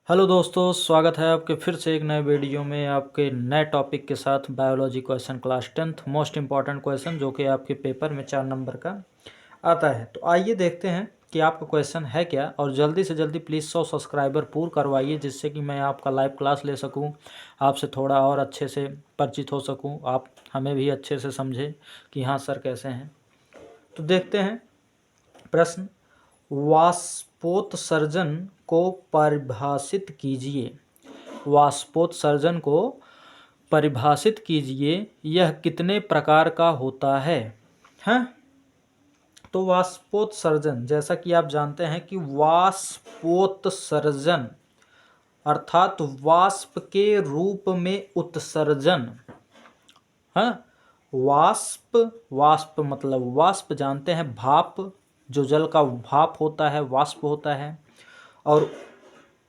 Hello दोस्तों, स्वागत है आपके फिर से एक नए वीडियो में आपके नए टॉपिक के साथ। Biology question class 10th most important question जो कि आपके पेपर में 4 नंबर का आता है। तो आइए देखते हैं कि आपका क्वेश्चन है क्या, और जल्दी से जल्दी प्लीज़ 100 सब्सक्राइबर पूर्ण करवाइए, जिससे कि मैं आपका लाइव क्लास ले सकूं, आपसे थोड़ा और अच्छे से परिचित हो सकूं, आप हमें भी अच्छे से समझें कि हाँ सर कैसे हैं। तो देखते हैं प्रश्न। वाष्पोत्सर्जन को परिभाषित कीजिए। वाष्पोत्सर्जन को परिभाषित कीजिए, यह कितने प्रकार का होता है। हैं? तो वाष्पोत्सर्जन, जैसा कि आप जानते हैं कि वाष्पोत्सर्जन अर्थात वाष्प के रूप में उत्सर्जन। हाँ, वाष्प मतलब वाष्प जानते हैं, भाप, जो जल का भाप होता है वाष्प होता है। और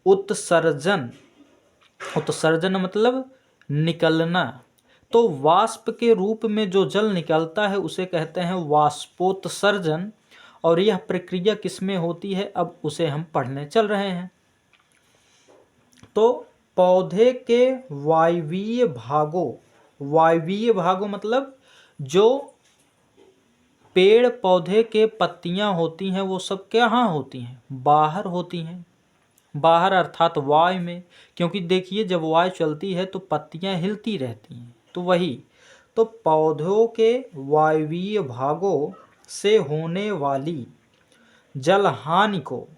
उत्सर्जन, उत्सर्जन मतलब निकलना। तो वाष्प के रूप में जो जल निकलता है उसे कहते हैं वाष्पोत्सर्जन। और यह प्रक्रिया किसमें होती है, अब उसे हम पढ़ने चल रहे हैं। तो पौधे के वायवीय भागों, वायवीय भागों मतलब जो पेड़ पौधे के पत्तियां होती हैं वो सब कहाँ होती हैं, बाहर होती हैं। बाहर अर्थात वायु में, क्योंकि देखिए जब वायु चलती है तो पत्तियां हिलती रहती हैं, तो वही। तो पौधों के वायवीय भागों से होने वाली जल हानि को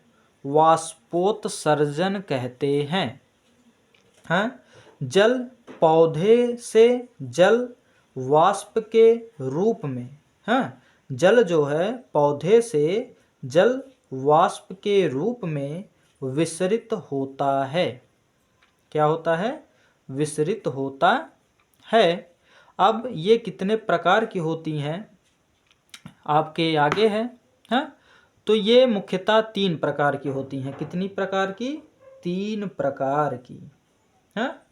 वाष्पोत्सर्जन कहते हैं। हाँ, जल पौधे से जल वाष्प के रूप में, हाँ, जल जो है पौधे से जल वाष्प के रूप में विसरित होता है। क्या होता है? विसरित होता है। अब ये कितने प्रकार की होती हैं आपके आगे है। हाँ, तो ये मुख्यतः 3 प्रकार की होती हैं। कितनी प्रकार की? 3 प्रकार की। हाँ,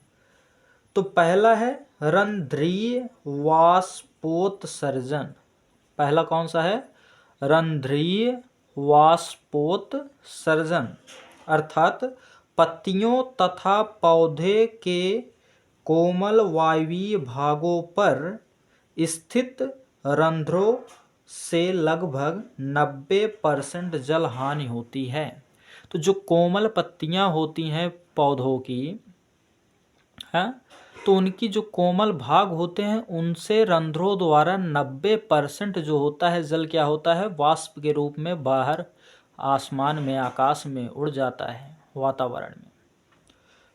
तो पहला है रंध्रीय वाष्पोत्सर्जन। पहला कौन सा है? रंध्रीय वाष्पोत्सर्जन अर्थात पत्तियों तथा पौधे के कोमल वायवीय भागों पर स्थित रंध्रों से लगभग 90% जल हानि होती है। तो जो कोमल पत्तियां होती हैं पौधों की, हाँ, तो उनकी जो कोमल भाग होते हैं उनसे रंध्रों द्वारा 90% जो होता है जल क्या होता है, वाष्प के रूप में बाहर आसमान में, आकाश में उड़ जाता है, वातावरण में।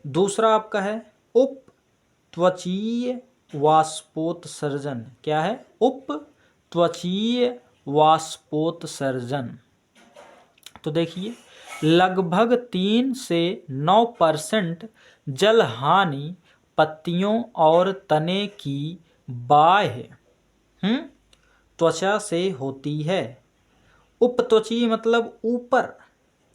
दूसरा आपका है उपत्वचीय वाष्पोत्सर्जन। क्या है? उपत्वचीय वाष्पोत्सर्जन। तो देखिए लगभग 3 से 9% जल हानि पत्तियों और तने की बाह्य त्वचा से होती है। उपत्वचीय मतलब ऊपर,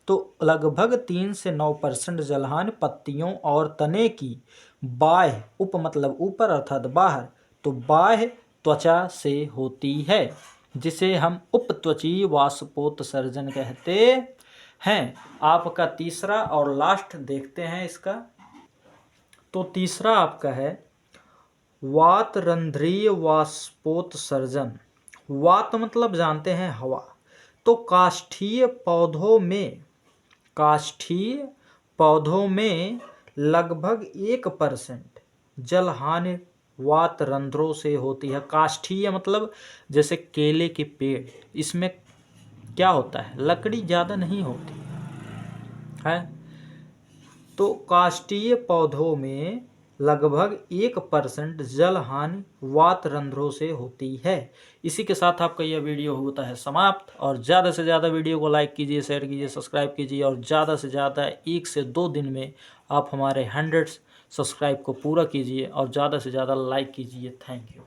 तो लगभग 3 से 9% जलहानि पत्तियों और तने की बाह्य, उप मतलब ऊपर अर्थात बाहर, तो बाह्य त्वचा से होती है, जिसे हम उपत्वचीय वाष्पोत्सर्जन कहते हैं। आपका तीसरा और लास्ट देखते हैं इसका। तो तीसरा आपका है वातरंध्रीय वाष्पोत्सर्जन। वात मतलब जानते हैं हवा। तो काष्ठीय पौधों में लगभग 1% जल हानि वात रंध्रों से होती है। काष्ठीय मतलब जैसे केले के पेड़, इसमें क्या होता है, लकड़ी ज़्यादा नहीं होती है। तो काष्ठीय पौधों में लगभग 1% जल हानि वात रंध्रों से होती है। इसी के साथ आपका यह वीडियो होता है समाप्त। और ज़्यादा से ज़्यादा वीडियो को लाइक कीजिए, शेयर कीजिए, सब्सक्राइब कीजिए, और ज़्यादा से ज़्यादा 1 से 2 दिन में आप हमारे 100 सब्सक्राइब को पूरा कीजिए और ज़्यादा से ज़्यादा लाइक कीजिए। Thank you.